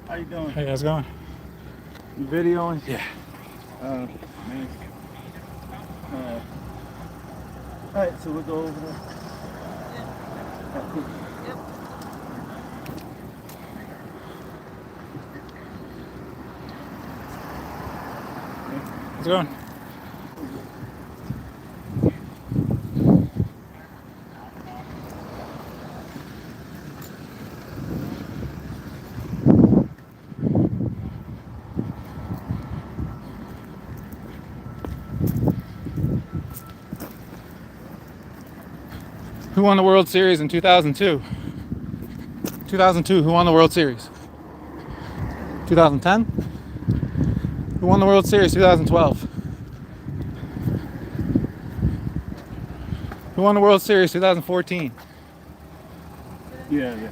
How you doing? Hey, how's it going? You videoing? Yeah. Man. Alright, so we'll go over there. How's it going? Who won the World Series in 2002? 2002, who won the World Series? 2010? Who won the World Series 2012? Who won the World Series 2014? Yeah.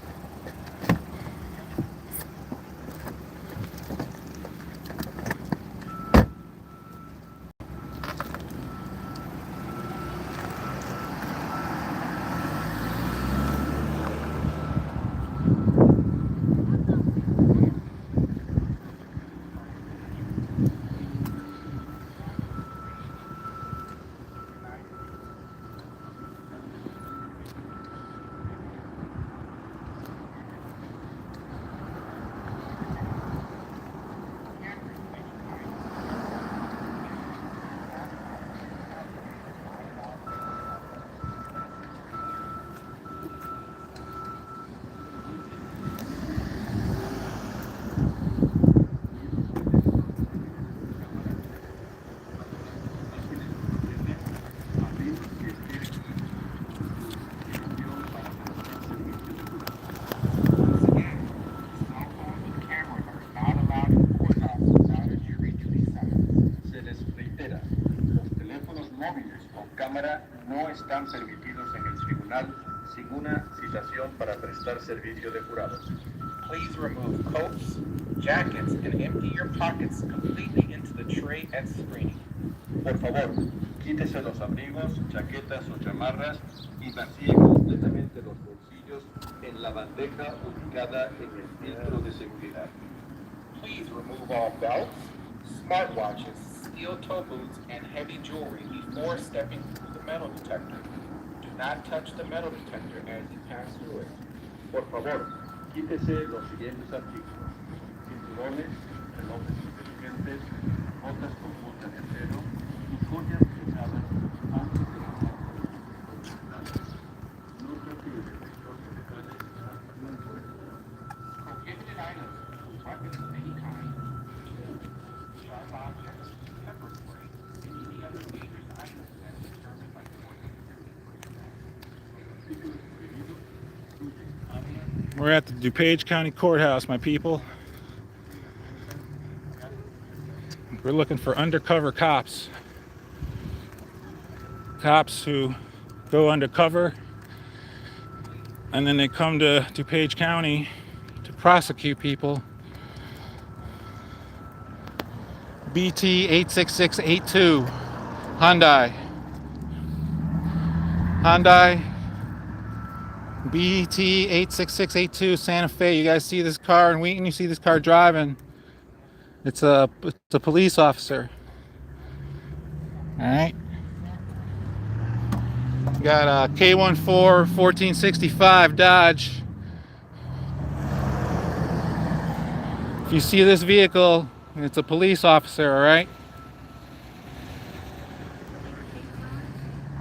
No están permitidos en el tribunal sin una citación para prestar servicio de jurado. Please remove coats, jackets, and empty your pockets completely into the tray at screening. Por favor, quítese los abrigos, chaquetas o chamarras y vacíe completamente los bolsillos en la bandeja ubicada en el filtro de seguridad. Please remove all belts, smartwatches, steel-toe boots, and heavy jewelry before stepping through the metal detector. Do not touch the metal detector as you pass through it. Por favor, quítese los siguientes artículos: cinturones, relojes inteligentes, botas con punta de acero y joyas pesadas antes de pasar por el filtro. No toque el detector de metales hasta muy fuerte. Prohibited items, weapons of any kind, sharp objects, pepper spray, and any other dangerous items as determined by court security. We're at the Dupage County Courthouse, my people. We're looking for undercover cops. Cops who go undercover and then they come to Dupage County to prosecute people. BT 86682 Hyundai BT 86682 Santa Fe. You guys see this car in Wheaton? You see this car driving? It's a police officer. All right. Got a K14 1465 Dodge. If you see this vehicle, it's a police officer, all right?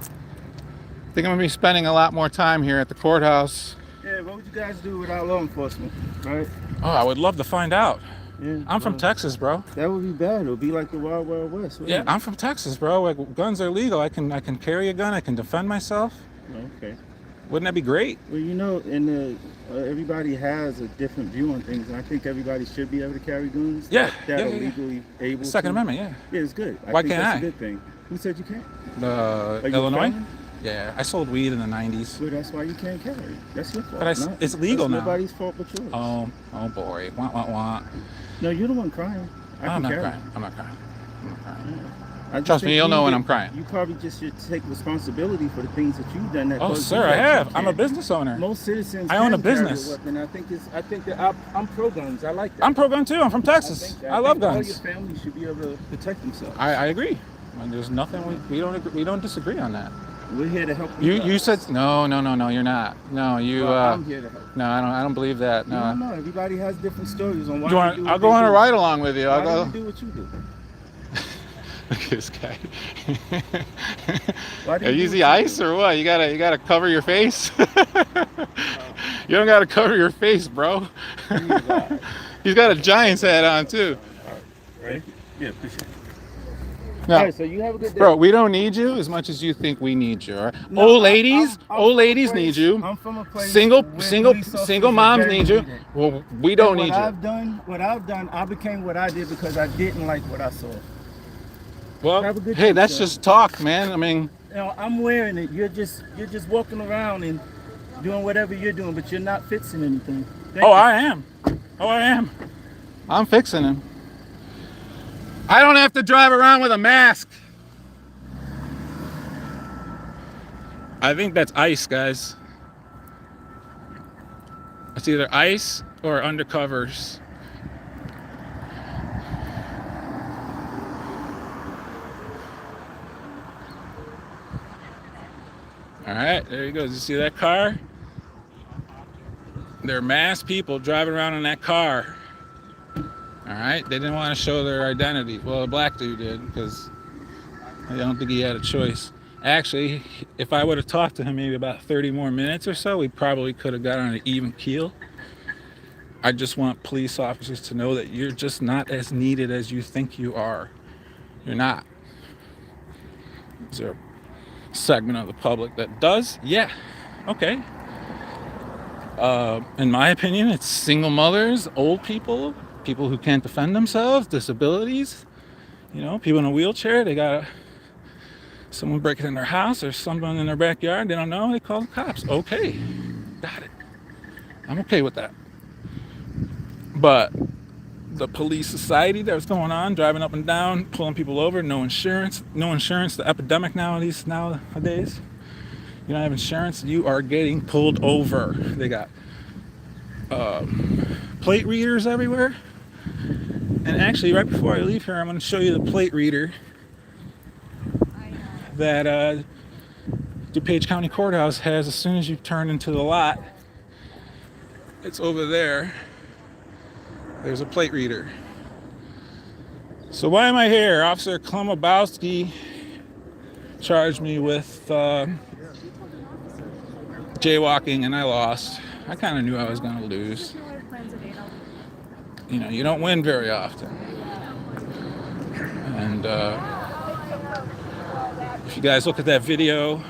I think I'm gonna be spending a lot more time here at the courthouse. Yeah, what would you guys do without law enforcement, right? Oh, I would love to find out. Yeah. I'm from Texas, bro. That would be bad. It would be like the Wild Wild West. Yeah, I'm from Texas, bro. Like, guns are legal. I can carry a gun. I can defend myself. Okay. Wouldn't that be great? Well, you know, everybody has a different view on things, and I think everybody should be able to carry guns. Yeah, that yeah, are yeah. legally able. Second to. Amendment, yeah. Yeah, it's good. Why think can't that's I? a good thing. Who said you can't? Are you Illinois? Yeah, I sold weed in the 90s. Well, that's why you can't carry. That's your fault. But it's legal now. Nobody's fault but yours. Oh boy. Want. No, you're the one crying. I'm not crying. I'm not crying. Yeah. I just Trust me, think you'll know when need I'm to- crying. You probably just should take responsibility for the things that you've done. That Oh, caused sir, you I that have. you I'm a can't. business owner. Most citizens I own can a carry business. weapon. I think that I'm pro guns. I like that. I'm pro gun too. I'm from Texas. I love think guns. All your family should be able to protect themselves. I agree. And there's nothing we don't disagree on that. We're here to help You guys. said no. You're not. No, you. Well, I'm here to help. No, I don't believe that. No, No. everybody has different stories on why Do you they want? do I'll what go they on a do. ride along with you. I'll Why go. do you do what you do? Look at this guy. Why do Are you you do the what you ice or what? You gotta cover your face. You don't gotta cover your face, bro. He's got a Giants hat on too. Ready? Yeah, appreciate it. No, All right, so you have a good day. bro, we don't need you as much as you think we need you. All right? No, Old ladies, I'm old from a ladies place- need you. I'm from a place Single where single police officers single are moms very need you. needed. Well, we don't And need you. what I've done, I became what I did because I didn't like what I saw. Well, Have a good hey, day, that's sir. just talk, man. I mean, You know, I'm wearing it. You're just walking around and doing whatever you're doing, but you're not fixing anything. Thank oh, you. I am. Oh, I am. I'm fixing him. I don't have to drive around with a mask. I think that's ice, guys. It's either ice or undercovers. All right, there he goes. You see that car? There are masked people driving around in that car. All right, they didn't want to show their identity. Well, the black dude did because I don't think he had a choice. Actually, if I would have talked to him maybe about 30 more minutes or so, we probably could have got on an even keel. I just want police officers to know that you're just not as needed as you think you are. You're not. Is there a segment of the public that does? Yeah. Okay. In my opinion, it's single mothers, old people, people who can't defend themselves, disabilities, people in a wheelchair. They got someone breaking in their house or someone in their backyard. They don't know. They call the cops. Okay. Got it. I'm okay with that. But the police society that was going on, driving up and down, pulling people over, no insurance, the epidemic nowadays. You don't have insurance, you are getting pulled over. They got plate readers everywhere. And actually, right before I leave here, I'm going to show you the plate reader that Dupage County Courthouse has as soon as you turn into the lot. It's over there. There's a plate reader. So why am I here? Officer Klemobowski charged me with jaywalking and I lost. I kind of knew I was going to lose. You don't win very often. And if you guys look at that video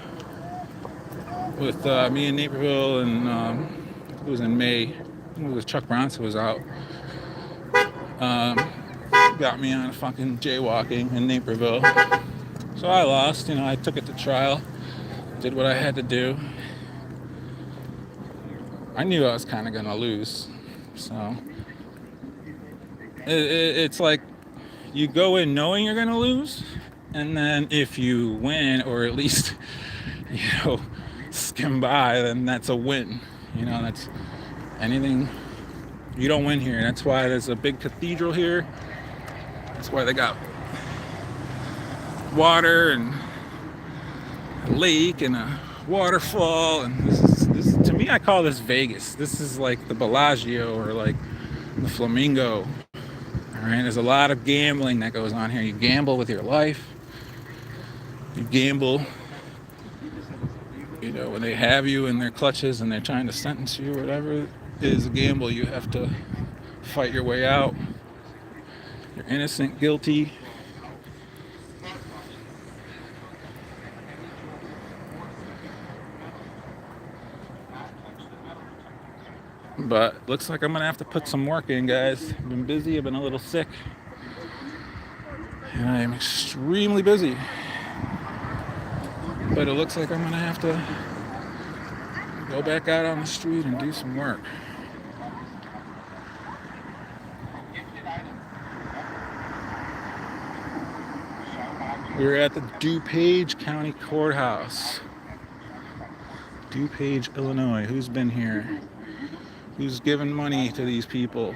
with me in Naperville and it was in May, it was Chuck Bronson was out. Got me on fucking jaywalking in Naperville. So I lost, I took it to trial, did what I had to do. I knew I was kind of gonna lose. So it's like you go in knowing you're gonna lose, and then if you win, or at least, skim by, then that's a win. That's anything. You don't win here. That's why there's a big cathedral here. That's why they got water and a lake and a waterfall. And this to me, I call this Vegas. This is like the Bellagio or like the Flamingo. All right, there's a lot of gambling that goes on here. You gamble with your life. You gamble, when they have you in their clutches and they're trying to sentence you or whatever. It is a gamble. You have to fight your way out. You're innocent, guilty. But looks like I'm gonna have to put some work in, guys. I've been busy, I've been a little sick. And I am extremely busy. But it looks like I'm gonna have to go back out on the street and do some work. We're at the Dupage County Courthouse. Dupage, Illinois. Who's been here? Who's given money to these people?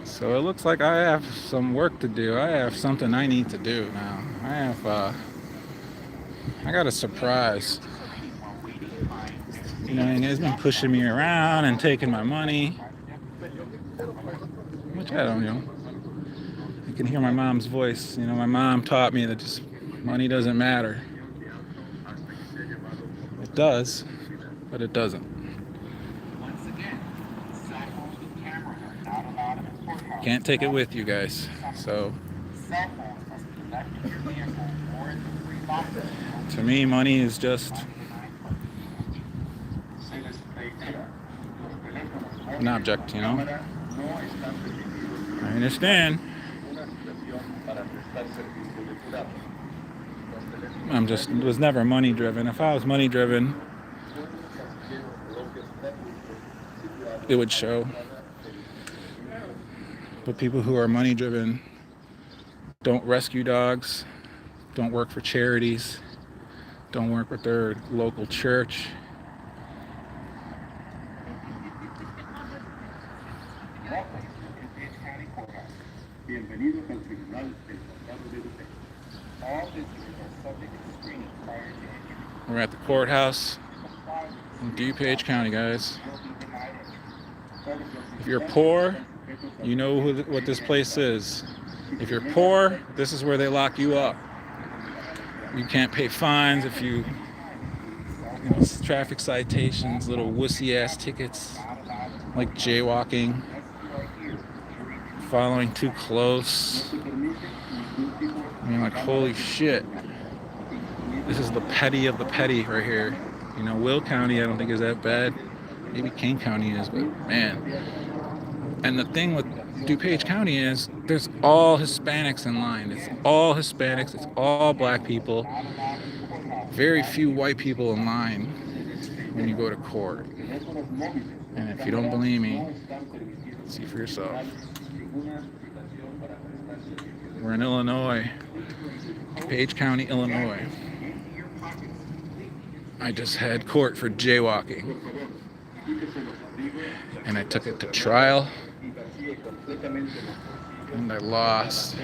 So it looks like I have some work to do. I have something I need to do now. I got a surprise. You know, and he's been pushing me around and taking my money. Which I don't know. You can hear my mom's voice. You know, my mom taught me that just money doesn't matter. It does, but it doesn't. Can't take it with you guys. So to me, money is just an object, you know. I understand. Was never money driven. If I was money driven, it would show. But people who are money driven don't rescue dogs, don't work for charities, don't work with their local church. We're at the courthouse in Dupage County, guys. If you're poor, you know what this place is. If you're poor, this is where they lock you up. You can't pay fines if you know, traffic citations, little wussy ass tickets like jaywalking, following too close. I mean, like, holy shit. This is the petty of the petty right here. You know, Will County I don't think is that bad. Maybe Kane County is, but man. And the thing with Dupage County is there's all Hispanics in line. It's all Hispanics. It's all black people. Very few white people in line when you go to court. And if you don't believe me, see for yourself. We're in Illinois, Dupage County, Illinois. I just had court for jaywalking. And I took it to trial. And I lost.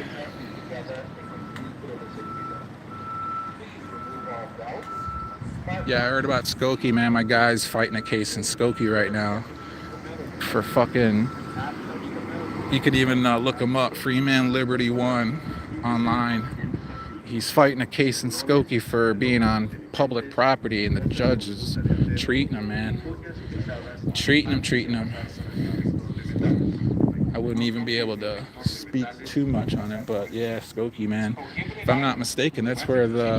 Yeah, I heard about Skokie, man. My guy's fighting a case in Skokie right now for fucking... You could even look him up, Freeman Liberty 1 online. He's fighting a case in Skokie for being on public property, and the judge is treating him, man. Treating him. I wouldn't even be able to speak too much on it, but yeah, Skokie, man. If I'm not mistaken, that's where the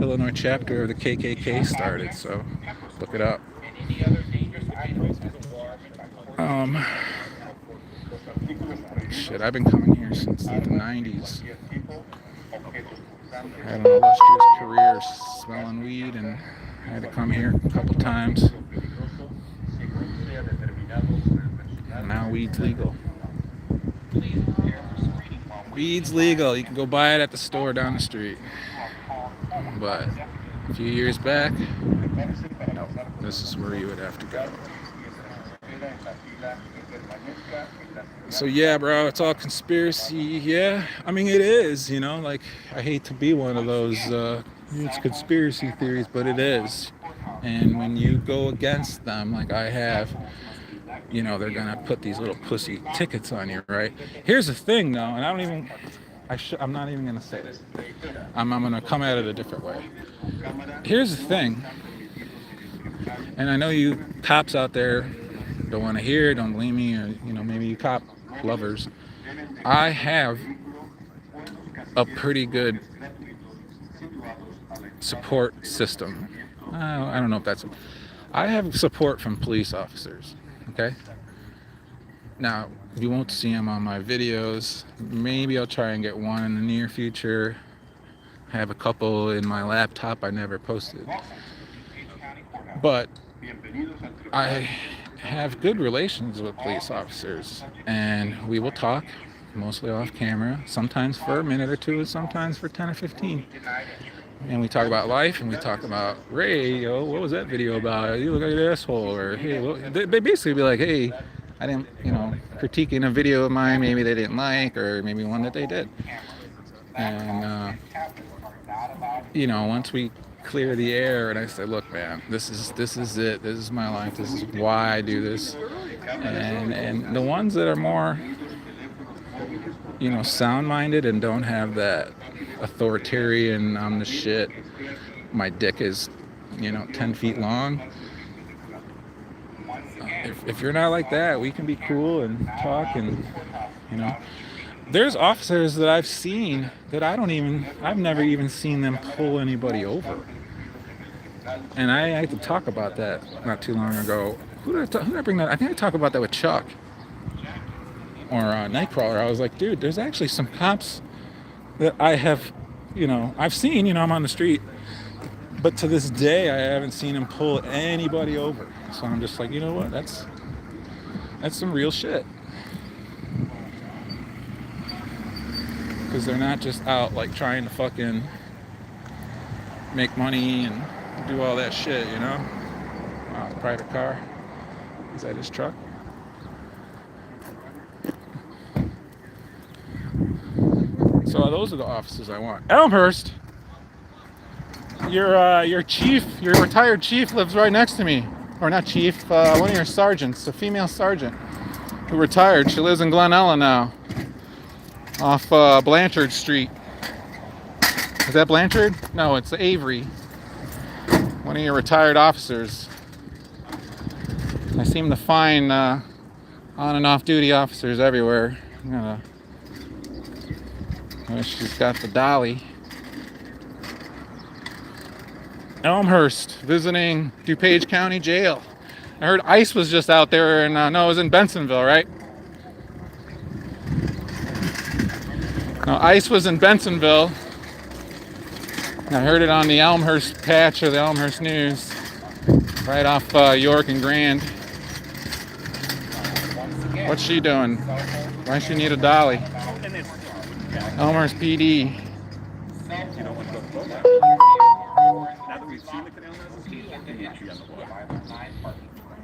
Illinois chapter of the KKK started, so look it up. Shit, I've been coming here since the 90s. I had an illustrious career smelling weed, and I had to come here a couple times. And now weed's legal. Weed's legal. You can go buy it at the store down the street. But a few years back, no, this is where you would have to go. So yeah, bro, it's all conspiracy. Yeah, I mean, it is, you know, like, I hate to be one of those, it's conspiracy theories, but it is. And when you go against them, like I have, you know, they're gonna put these little pussy tickets on you, right? Here's the thing, though, and I'm not even gonna say this. I'm gonna come at it a different way. Here's the thing, and I know you cops out there don't want to hear, don't believe me, or, you know, maybe you cop lovers. I have a pretty good support system. I don't know if I have support from police officers, okay? Now, you won't see them on my videos. Maybe I'll try and get one in the near future. I have a couple in my laptop I never posted. But have good relations with police officers, and we will talk, mostly off camera, sometimes for a minute or two, and sometimes for 10 or 15. And we talk about life, and we talk about, Ray, yo, what was that video about? You look like an asshole. Or, hey, well, they basically be like, hey, I didn't, critiquing a video of mine, maybe they didn't like, or maybe one that they did. And, once we clear the air, and I say, look, man, this is it. This is my life. This is why I do this. And the ones that are more, sound-minded and don't have that authoritarian, I'm the shit, my dick is, 10 feet long. If you're not like that, we can be cool and talk and, There's officers that I've seen that I've never even seen them pull anybody over. And I had to talk about that not too long ago. Who did I bring that? I think I talked about that with Chuck or Nightcrawler. I was like, dude, there's actually some cops that I have, I've seen, I'm on the street, but to this day, I haven't seen him pull anybody over. So I'm just like, you know what? That's some real shit. Because they're not just out like trying to fucking make money and do all that shit, Wow, private car. Is that his truck? So those are the officers I want. Elmhurst, your chief, your retired chief lives right next to me. Or not chief, one of your sergeants, a female sergeant who retired. She lives in Glen Ellen now, off Blanchard Street. Is that Blanchard? No, it's Avery. One of your retired officers. I seem to find on and off duty officers everywhere. She's got the dolly. Elmhurst visiting Dupage County Jail. I heard ICE was just out there, and no, it was in Bensonville, right? No, ICE was in Bensonville. I heard it on the Elmhurst patch of the Elmhurst News, right off York and Grand. What's she doing? Why does she need a dolly? Elmhurst PD.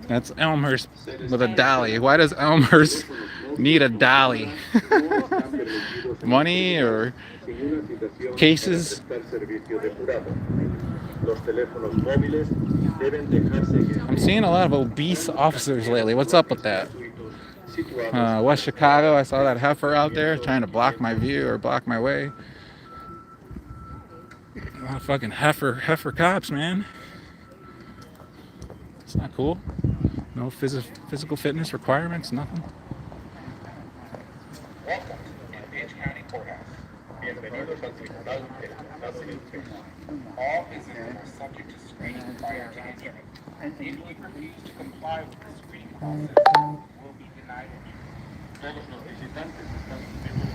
That's Elmhurst with a dolly. Why does Elmhurst need a dolly? Money or cases? I'm seeing a lot of obese officers lately. What's up with that? West Chicago, I saw that heifer out there trying to block my view or block my way. A lot of fucking heifer cops, man. It's not cool. No physical fitness requirements, nothing. Welcome to Dupage County Courthouse. Bienvenidos al Tribunal General Civil. All visitors are subject to screening prior to entering. If you refuse to comply with the screening process, will be denied entry. Todos los visitantes están sujetos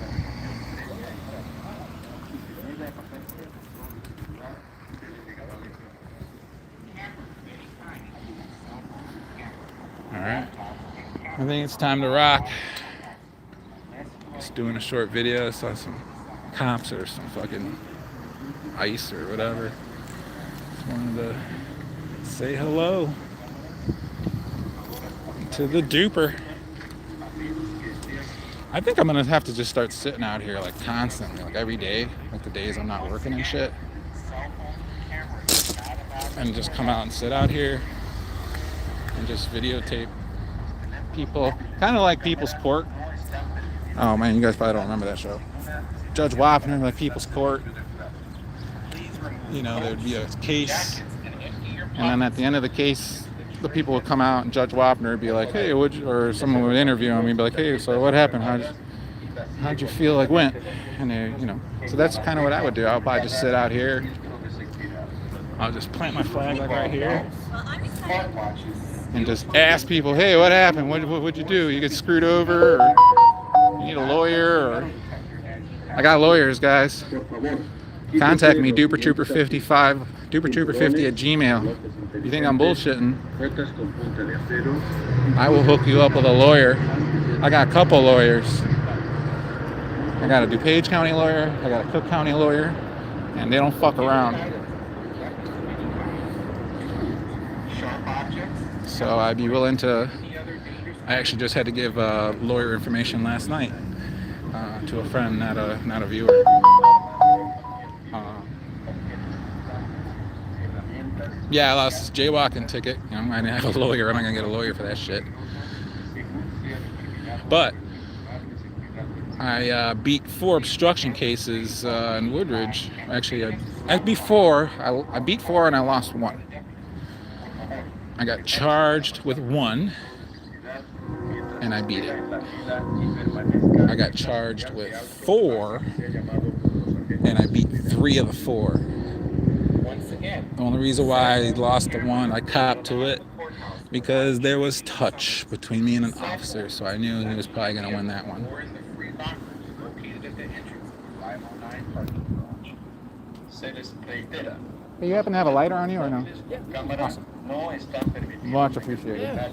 All right. I think it's time to rock. Just doing a short video. I saw some cops or some fucking ICE or whatever. Just wanted to say hello to the duper. I think I'm gonna have to just start sitting out here like constantly, like every day, like the days I'm not working and shit, and just come out and sit out here and just videotape people, kind of like People's Court. Oh man, you guys probably don't remember that show. Judge Wapner, like People's Court. There'd be a case, and then at the end of the case, the people would come out and Judge Wapner would be like, hey, or someone would interview him and be like, hey, so what happened? How'd you feel like went? And they, so that's kind of what I would do. I'll probably just sit out here. I'll just plant my flag like right here and just ask people, hey, what happened? What'd you do? You get screwed over? Or you need a lawyer? Or I got lawyers, guys. contact me, Dupertrooper55, Dupertrooper50 at Gmail. If you think I'm bullshitting, I will hook you up with a lawyer. I got a couple lawyers. I got a Dupage County lawyer, I got a Cook County lawyer, and they don't fuck around. So I'd be willing to. I actually just had to give lawyer information last night to a friend, not a viewer. Yeah, I lost this jaywalking ticket. You know, I didn't have a lawyer. I'm not gonna get a lawyer for that shit. But I beat 4 obstruction cases in Woodridge. Actually, I beat 4 and I lost 1. I got charged with 1 and I beat it. I got charged with 4 and I beat 3 of the 4. The only reason why I lost the 1, I copped to it because there was touch between me and an officer, so I knew he was probably going to win that one. Hey, you happen to have a lighter on you or no? Yeah. Awesome. Much appreciated. Yeah.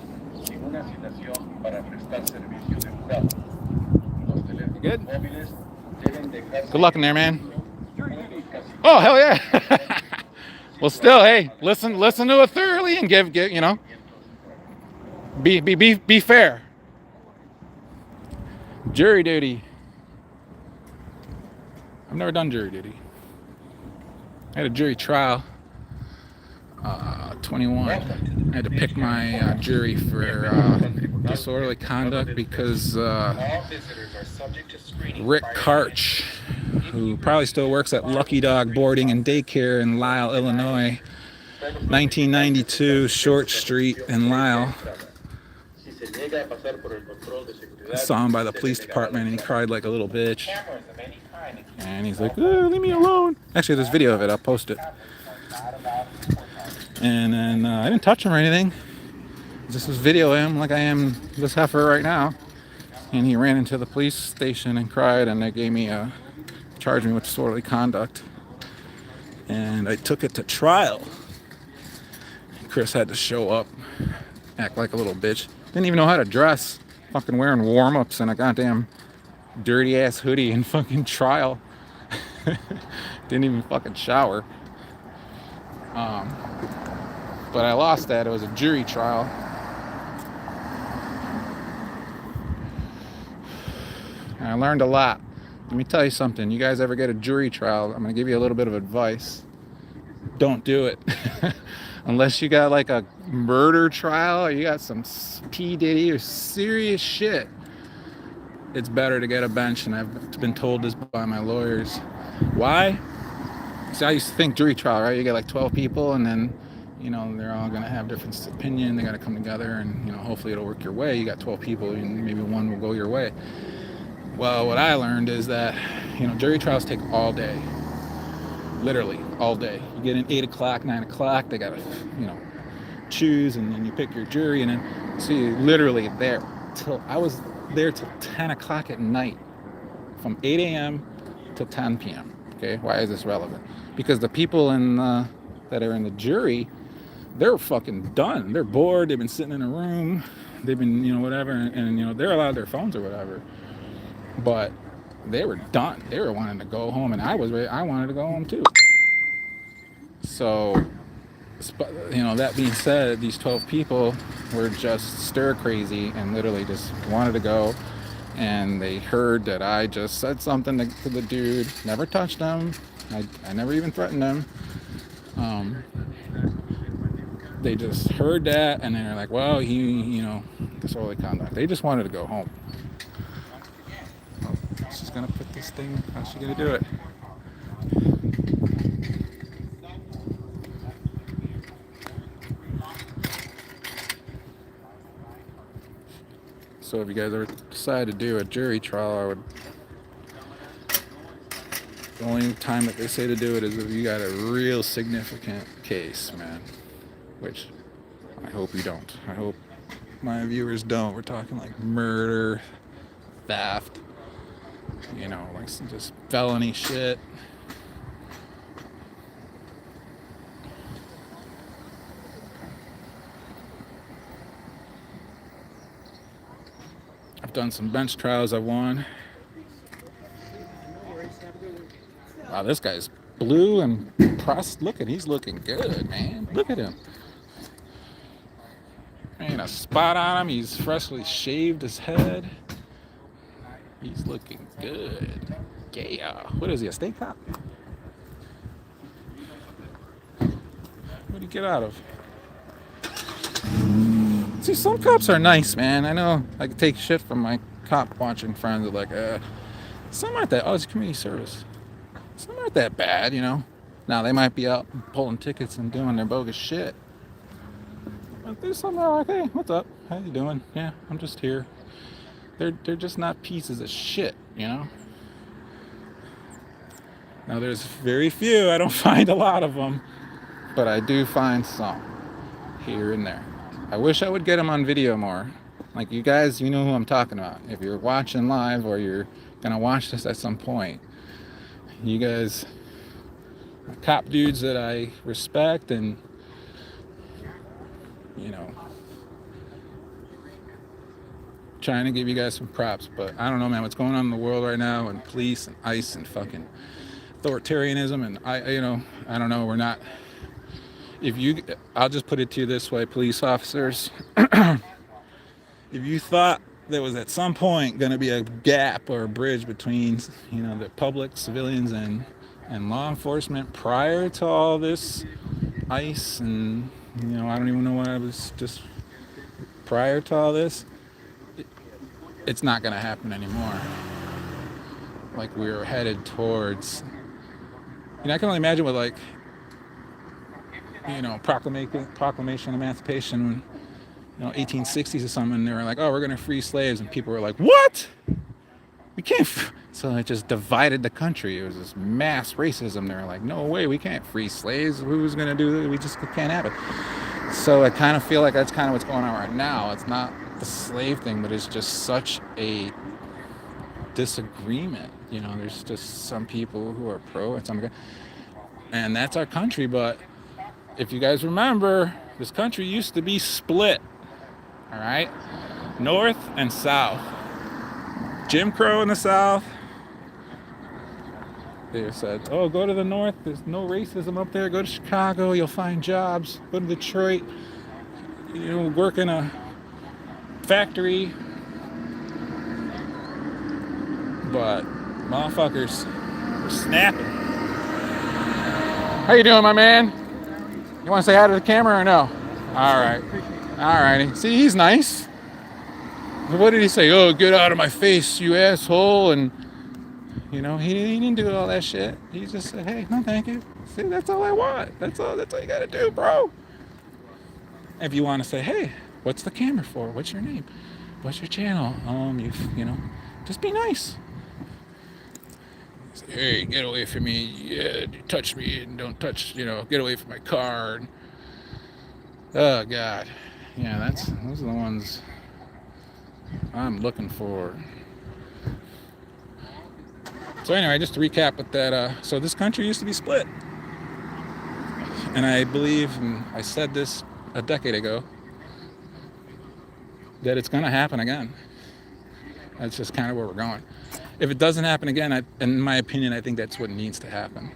Good? Good luck in there, man. Oh, hell yeah. Well, still, hey, listen to it thoroughly and give you know, be fair. Jury duty. I've never done jury duty. I had a jury trial, 21. I had to pick my jury for disorderly conduct because Rick Karch, who probably still works at Lucky Dog Boarding and Daycare in Lisle, Illinois, 1992 Short Street in Lisle. I saw him by the police department and he cried like a little bitch. And he's like, oh, leave me alone. Actually, there's video of it. I'll post it. And then I didn't touch him or anything. Just was video him like I am this heifer right now. And he ran into the police station and cried, and they gave me charged me with disorderly conduct. And I took it to trial. Chris had to show up, act like a little bitch. Didn't even know how to dress. Fucking wearing warm-ups and a goddamn dirty ass hoodie in fucking trial. Didn't even fucking shower. But I lost that. It was a jury trial. And I learned a lot. Let me tell you something. You guys ever get a jury trial, I'm going to give you a little bit of advice. Don't do it. Unless you got like a murder trial or you got some P. Diddy or serious shit. It's better to get a bench, and I've been told this by my lawyers. Why? See, I used to think jury trial, right? You get like 12 people, and then, you know, they're all going to have different opinion. They got to come together, and, you know, hopefully it'll work your way. You got 12 people, and maybe one will go your way. Well, what I learned is that, you know, jury trials take all day. Literally, all day. You get in 8 o'clock, 9 o'clock, they got to, you know, choose, and then you pick your jury, and then, so you're literally there. I was there till 10 o'clock at night, from 8 a.m. to 10 p.m. Okay, why is this relevant? Because the people that are in the jury, they're fucking done. They're bored. They've been sitting in a room. They've been, you know, whatever, and you know, they're allowed their phones or whatever. But they were done. They were wanting to go home, and I was ready. I wanted to go home too. So, you know, that being said, these 12 people were just stir crazy and literally just wanted to go. And they heard that I just said something to the dude. Never touched him. I never even threatened him. They just heard that, and they're like, well, you know, disorderly conduct. They just wanted to go home. She's gonna put this thing. How's she gonna do it? So if you guys ever decide to do a jury trial, the only time that they say to do it is if you got a real significant case, man. Which I hope you don't. I hope my viewers don't. We're talking like murder, theft, you know, like some just felony shit. done some bench trials. I won. Wow, this guy's blue and pressed. He's looking good, man. Look at him. Ain't a spot on him. He's freshly shaved his head. He's looking good. Yeah. What is he, a steak cop? What did he get out of? See, some cops are nice, man. I know I can take shit from my cop watching friends. Like, some aren't that. Oh, it's community service. Some aren't that bad, you know. Now they might be out pulling tickets and doing their bogus shit. But there's some that are like, hey, what's up? How you doing? Yeah, I'm just here. They're just not pieces of shit, you know. Now there's very few. I don't find a lot of them, but I do find some here and there. I wish I would get them on video more. Like you guys, you know who I'm talking about. If you're watching live or you're gonna watch this at some point, you guys, cop dudes that I respect, and you know, trying to give you guys some props. But I don't know, man, what's going on in the world right now, and police and ICE and fucking authoritarianism, and I don't know. We're not. I'll just put it to you this way, police officers. If you thought there was at some point going to be a gap or a bridge between, you know, the public, civilians, and law enforcement prior to all this ICE, and you know, I don't even know what I was just prior to all this, it's not going to happen anymore. Like we're headed towards, you know, I can only imagine what, like, you know, proclamation, emancipation, when, you know, 1860s or something, they were like, oh, we're going to free slaves, and people were like, what? We can't. So it just divided the country. It was this mass racism. They were like, no way, we can't free slaves. Who's going to do that? We just can't have it. So I kind of feel like that's kind of what's going on right now. It's not the slave thing, but it's just such a disagreement. You know, there's just some people who are pro and some, and that's our country. But if you guys remember, this country used to be split. All right, North and South. Jim Crow in the South. They said, oh, go to the North. There's no racism up there. Go to Chicago. You'll find jobs. Go to Detroit. You know, work in a factory. But motherfuckers are snapping. How you doing, my man? You want to say hi to the camera or no? All right. All righty. See, he's nice. What did he say? Oh, get out of my face, you asshole. And, you know, he didn't do all that shit. He just said, hey, no, thank you. See, that's all I want. That's all you got to do, bro. If you want to say, hey, what's the camera for? What's your name? What's your channel? You know, just be nice. Say, hey, get away from me. Yeah, you touch me and don't touch, you know, get away from my car. Oh, God. Yeah, those are the ones I'm looking for. So anyway, just to recap with that, so this country used to be split. And I believe, and I said this a decade ago, that it's going to happen again. That's just kind of where we're going. If it doesn't happen again, in my opinion, I think that's what needs to happen.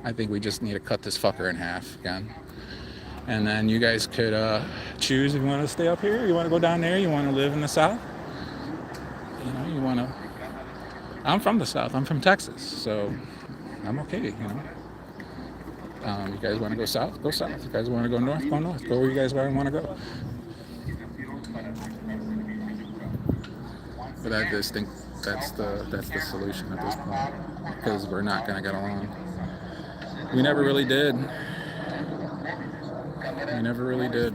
I think we just need to cut this fucker in half again. And then you guys could choose if you want to stay up here, you want to go down there, you want to live in the South. You know, you want to. I'm from the South. I'm from Texas, so I'm okay. You know. You guys want to go south? Go south. You guys want to go north? Go north. Go where you guys want to go. But I just think that's the solution at this point, because we're not going to get along. We never really did. We never really did.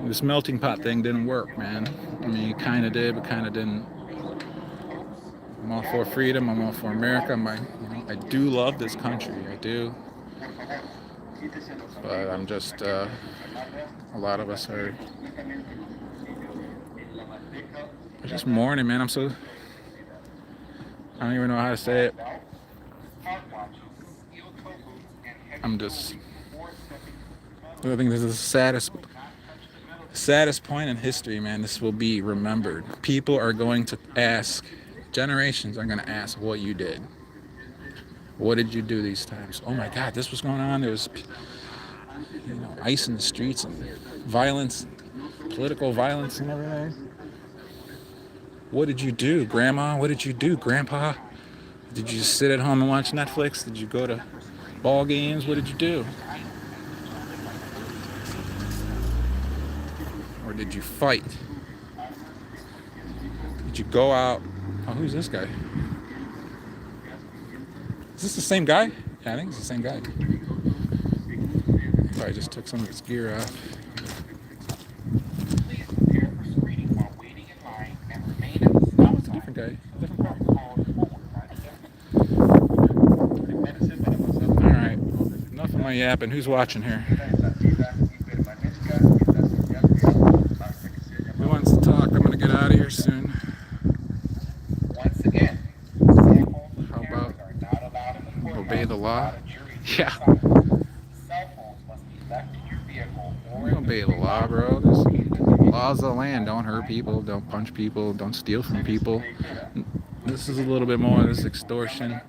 This melting pot thing didn't work, man. I mean, it kind of did, but kind of didn't. I'm all for freedom. I'm all for America. I do love this country. I do. But I'm just, a lot of us are just mourning, man. I don't even know how to say it. I think this is the Saddest point in history, man. This will be remembered. People are going to ask, generations are going to ask what you did. What did you do these times? Oh my God, this was going on. There was, ice in the streets and violence, political violence and everything. What did you do, Grandma? What did you do, Grandpa? Did you just sit at home and watch Netflix? Did you go to ball games? What did you do? Or did you fight? Did you go out? Oh, who's this guy? Is this the same guy? Yeah, I think it's the same guy. Probably just took some of his gear off. No, it's a different guy. Different guy. Alright. Enough of my yapping. Who's watching here? Who wants to talk? I'm gonna get out of here soon. Once again, How about obey the law? Yeah. cell phones must be left in your vehicle or in Obey the law, bro. There's laws of the land. Don't hurt people. Don't punch people. Don't steal from people. This is a little bit more. This is extortion.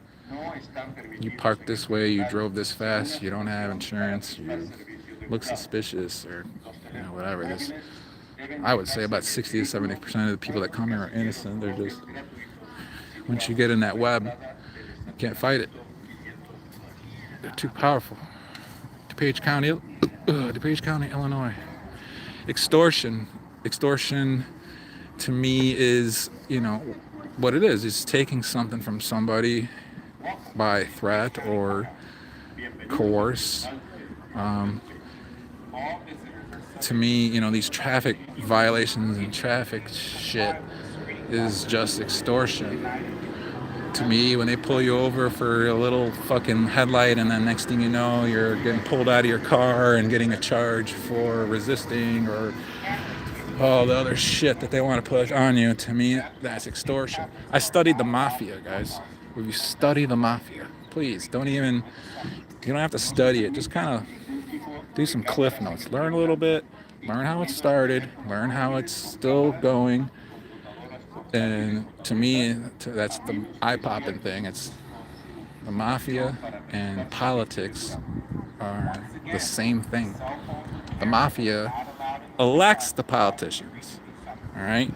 You parked this way. You drove this fast. You don't have insurance. You look suspicious, or whatever. This, I would say about 60 to 70% of the people that come here are innocent. They're just, once you get in that web, you can't fight it. They're too powerful. Dupage County, Illinois. Extortion to me is, what it is. It's taking something from somebody by threat or coerce. To me, these traffic violations and traffic shit is just extortion. To me, when they pull you over for a little fucking headlight and then next thing you know, you're getting pulled out of your car and getting a charge for resisting or all the other shit that they want to put on you, to me, that's extortion. I studied the mafia, guys. Will you study the mafia? Please, you don't have to study it. Just kind of do some cliff notes. Learn a little bit. Learn how it started. Learn how it's still going. And to me, that's the eye-popping thing. It's the mafia and politics are the same thing. The mafia elects the politicians, all right?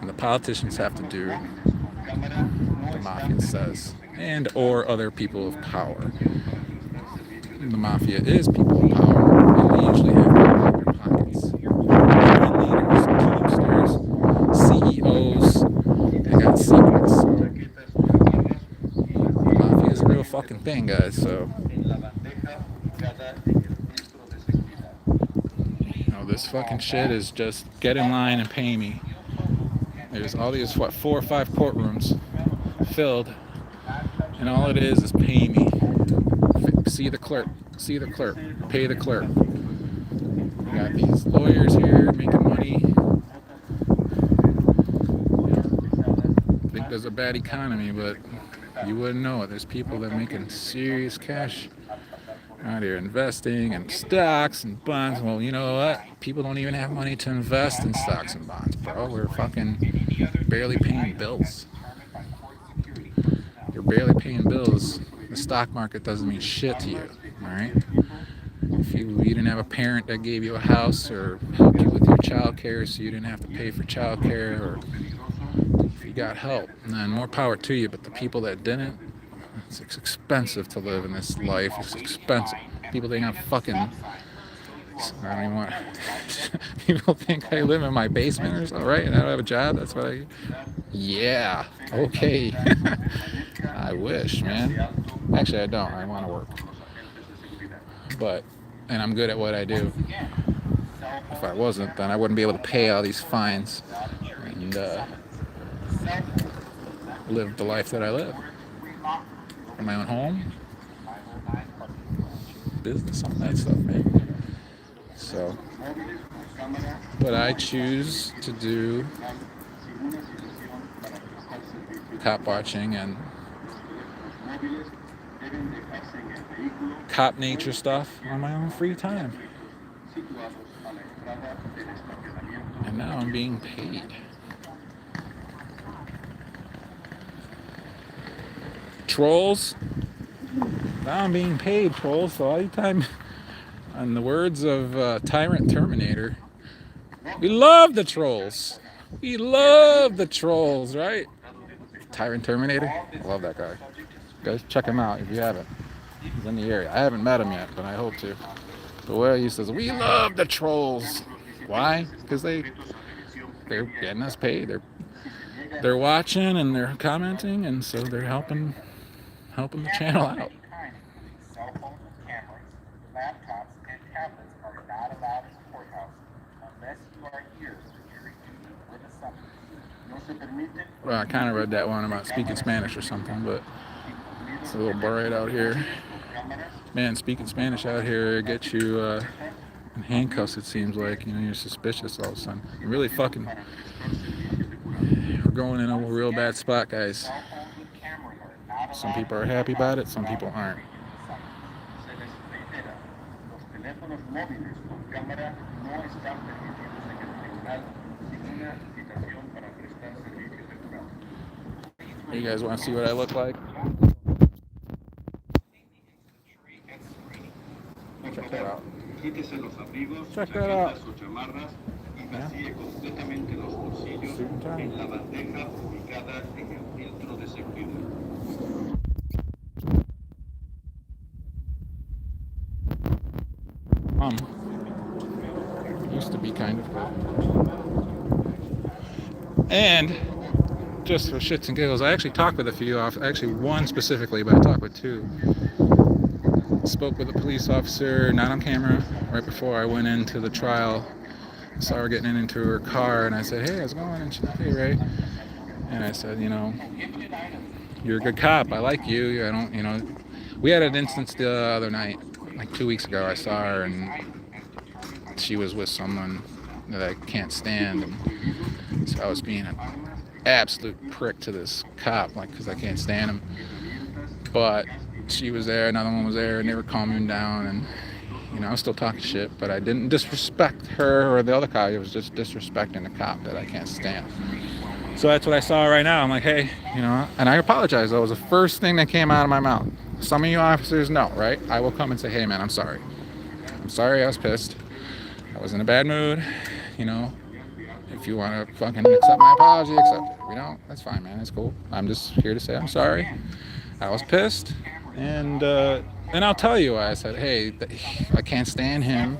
And the politicians have to do what the mafia says, and or other people of power. The mafia is people of power, and they usually have money in their pockets. Leaders, teamsters, CEOs, they got secrets. The mafia is a real fucking thing, guys, so this fucking shit is just get in line and pay me. There's all these 4 or 5 courtrooms filled, and all it is pay me. See the clerk, pay the clerk. We got these lawyers here making money. I think there's a bad economy, but you wouldn't know it. There's people that are making serious cash out here investing in stocks and bonds. Well, you know what? People don't even have money to invest in stocks and bonds, bro. We're fucking barely paying bills. You're barely paying bills. The stock market doesn't mean shit to you, all right? If you didn't have a parent that gave you a house or helped you with your child care so you didn't have to pay for child care, or if you got help, then more power to you. But the people that didn't, it's expensive to live in this life. It's expensive. People think I'm fucking, I don't even want, people think I live in my basement or something, right? And I don't have a job. That's what yeah, okay. I wish, man. Actually, I don't. I want to work. And I'm good at what I do. If I wasn't, then I wouldn't be able to pay all these fines and live the life that I live. In my own home, business, all that stuff, man. So, but I choose to do cop watching and cop nature stuff on my own free time. and now I'm being paid. Trolls, now I'm being paid, trolls. So anytime, in the words of Tyrant Terminator, we love the trolls. We love the trolls, right? Tyrant Terminator. I love that guy. Guys, check him out if you haven't. He's in the area. I haven't met him yet, but I hope to. The way he says, we love the trolls. Why? Because they're getting us paid. They're watching and they're commenting, and so they're helping the channel out. Cell phones, cameras, laptops, and tablets are not allowed in the courthouse unless you are here for jury duty with a summons. Well, I kind of read that one about speaking Spanish or something, but it's a little bright out here. Man, speaking Spanish out here gets you in handcuffs, it seems like. You know, you're suspicious all of a sudden. You're really fucking... We're going in a real bad spot, guys. Some people are happy about it, some people aren't. You guys want to see what I look like? Check that out. Check that out. Yeah. Suit and tie. Used to be kind of good. And just for shits and giggles, I actually talked with a few, actually one specifically, but I talked with two. Spoke with a police officer, not on camera, right before I went into the trial. I saw her getting into her car, and I said, hey, how's it going? And she said, hey, Ray. And I said, you know, you're a good cop. I like you. I don't, you know, we had an instance the other night, like 2 weeks ago. I saw her, and she was with someone that I can't stand. And so I was being an absolute prick to this cop, like, because I can't stand him. But she was there, another one was there, and they were calming down, and you know, I was still talking shit, but I didn't disrespect her or the other cop. It was just disrespecting the cop that I can't stand. So that's what I saw right now. I'm like, hey, you know, and I apologize. That was the first thing that came out of my mouth. Some of you officers know, right? I will come and say, hey, man, I'm sorry. I'm sorry, I was pissed. I was in a bad mood. You know, if you want to fucking accept my apology, accept it. If you don't, that's fine, man. It's cool. I'm just here to say I'm sorry. I was pissed. And I'll tell you why. I said, hey, I can't stand him.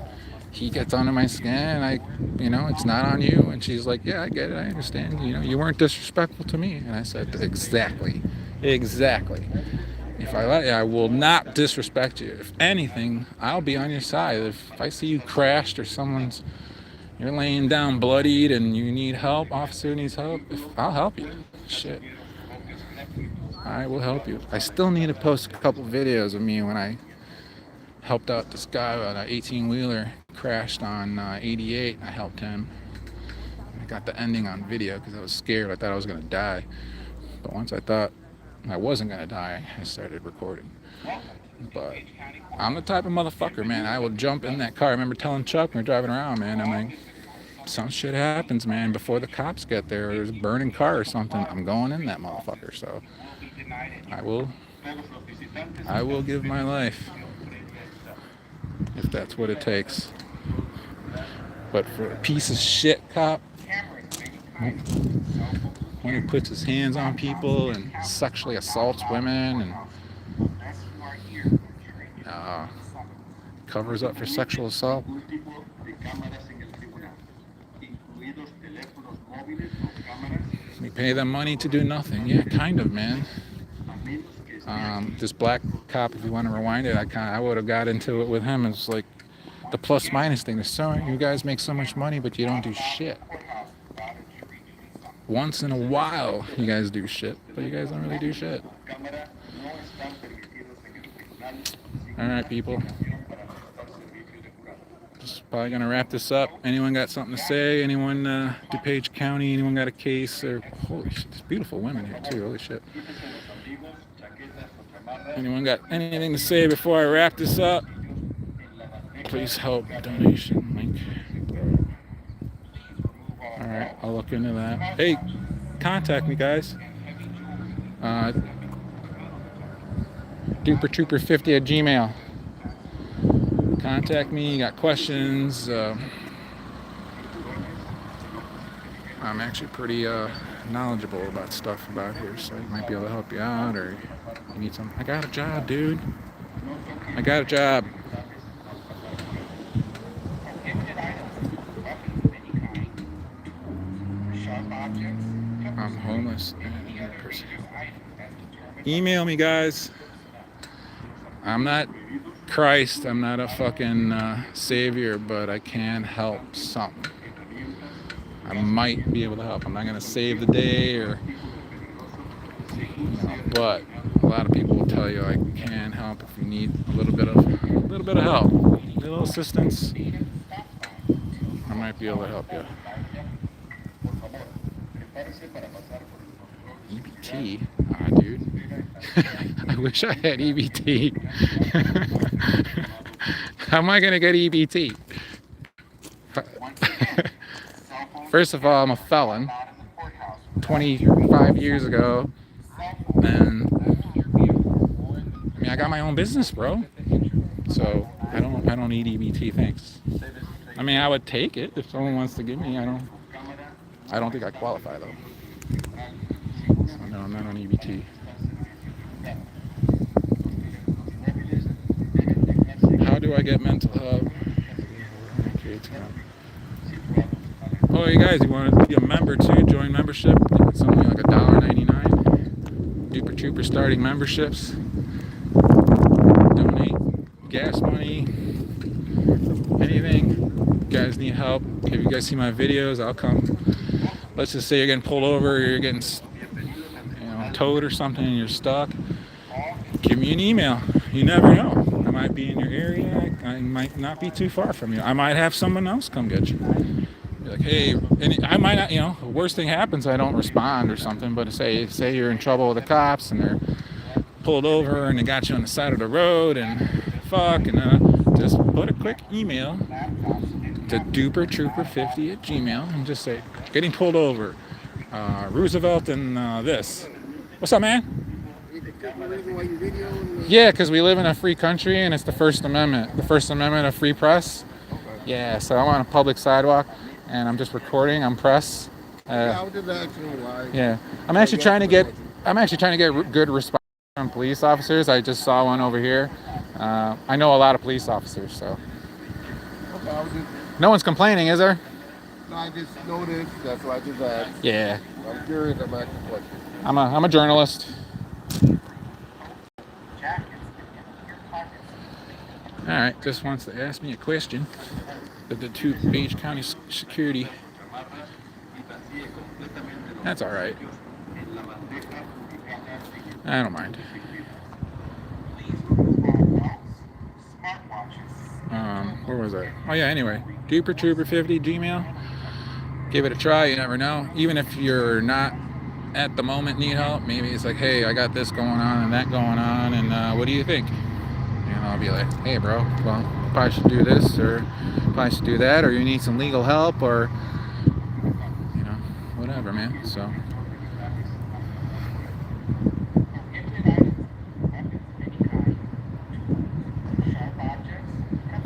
He gets under my skin. You know, it's not on you. And she's like, yeah, I get it. I understand. You know, you weren't disrespectful to me. And I said, exactly. If I let you, I will not disrespect you. If anything, I'll be on your side. If I see you crashed or you're laying down bloodied and you need help, officer needs help, I'll help you. Shit. I will help you. I still need to post a couple videos of me when I helped out this guy on an 18-wheeler, crashed on 88. I helped him. I got the ending on video because I was scared. I thought I was going to die. But once I thought I wasn't going to die, I started recording. But I'm the type of motherfucker, man. I will jump in that car. I remember telling Chuck when we were driving around, man, I'm like, some shit happens, man. Before the cops get there, or there's a burning car or something, I'm going in that motherfucker. So I will give my life if that's what it takes. But for a piece of shit cop, when he puts his hands on people and sexually assaults women and covers up for sexual assault, we pay them money to do nothing. Yeah, kind of, man. This black cop, if you want to rewind it, I would have got into it with him. It's like the plus minus thing. You guys make so much money, but you don't do shit. Once in a while, you guys do shit, but you guys don't really do shit. All right, people. Just probably gonna wrap this up. Anyone got something to say? Anyone, Dupage County? Anyone got a case? Or holy shit, there's beautiful women here too. Holy shit. Anyone got anything to say before I wrap this up? Please help. Donation link. right, I'll look into that. Hey, contact me, guys. Dupertrooper50 at Gmail. Contact me. You got questions? I'm actually pretty knowledgeable about stuff about here, so I might be able to help you out, or you need some. I got a job, dude. I got a job. I'm homeless. Email me, guys. I'm not Christ. I'm not a fucking savior, but I can help something. I might be able to help. I'm not gonna save the day, or but a lot of people will tell you I can help if you need a little bit of help, a little assistance. I might be able to help you. EBT? Ah, dude. I wish I had EBT. How am I going to get EBT? First of all, I'm a felon. 25 years ago. And I mean, I got my own business, bro. So I don't need EBT, thanks. I mean, I would take it if someone wants to give me. I don't think I qualify though. So no, I'm not on EBT. How do I get mental health? Okay, oh, you guys, you want to be a member too? Join membership. It's only like $1.99. Dupertrooper starting memberships. Donate gas money. Anything. You guys need help. If you guys see my videos, I'll come. Let's just say you're getting pulled over, or you're getting towed or something, and you're stuck. Give me an email. You never know. I might be in your area. I might not be too far from you. I might have someone else come get you. Be like, hey, and I might not, the worst thing happens, I don't respond or something, but say you're in trouble with the cops and they're pulled over and they got you on the side of the road and just put a quick email to Dupertrooper50 at Gmail and just say, getting pulled over, Roosevelt and this. What's up, man? Yeah, because we live in a free country and it's the First Amendment of free press. Yeah, so I'm on a public sidewalk and I'm just recording. I'm press. Yeah, I'm actually trying to get good response from police officers. I just saw one over here. I know a lot of police officers, so. No one's complaining, is there? No, I just noticed. That's why I just asked. Yeah. I'm curious. I'm asking questions. I'm a journalist. All right, just wants to ask me a question. The Dupage County Security. That's all right. I don't mind. Where was I? Oh yeah. Anyway, Dupertrooper50 Gmail. Give it a try. You never know. Even if you're not at the moment need help, maybe it's like, hey, I got this going on and that going on, and what do you think? And I'll be like, hey, bro, well, probably should do this, or probably should do that, or you need some legal help, or whatever, man. So.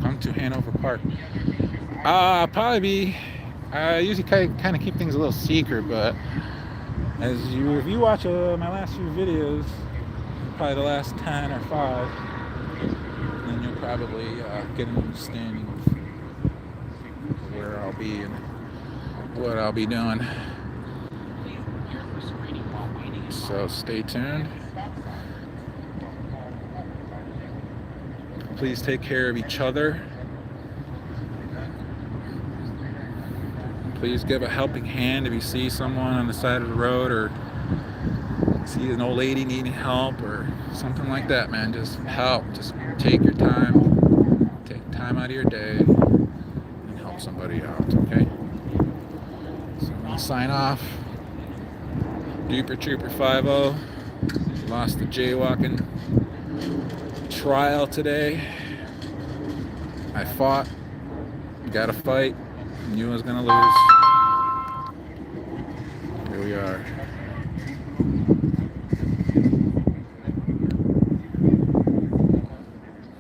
Come to Hanover Park. Probably be. I usually kind of keep things a little secret, but if you watch my last few videos, probably the last 10 or 5, then you'll probably get an understanding of where I'll be and what I'll be doing. So stay tuned. Please take care of each other. Please give a helping hand if you see someone on the side of the road, or see an old lady needing help or something like that, man. Just help. Just take your time. Take time out of your day and help somebody out, okay? So I'm going to sign off. Dupertrooper50. Lost the jaywalking trial today. I fought. Got to fight. Knew I was going to lose. are.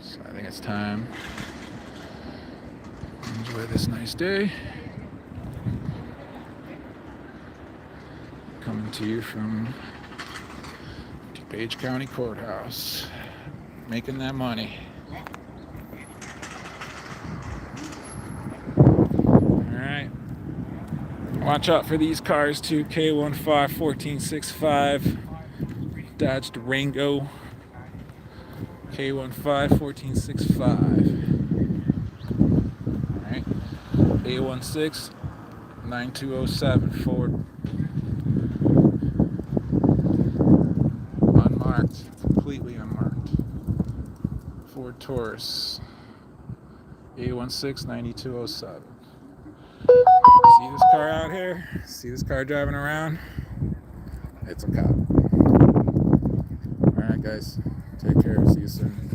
So I think it's time to enjoy this nice day. Coming to you from Dupage County Courthouse, making that money. Alright. Watch out for these cars too. K15 1465 Dodge Durango. K15 1465. Alright. A16 9207 Ford. Unmarked. Completely unmarked. Ford Taurus. A16 9207. See this car out here? See this car driving around? It's a cop. Alright guys, take care, see you soon.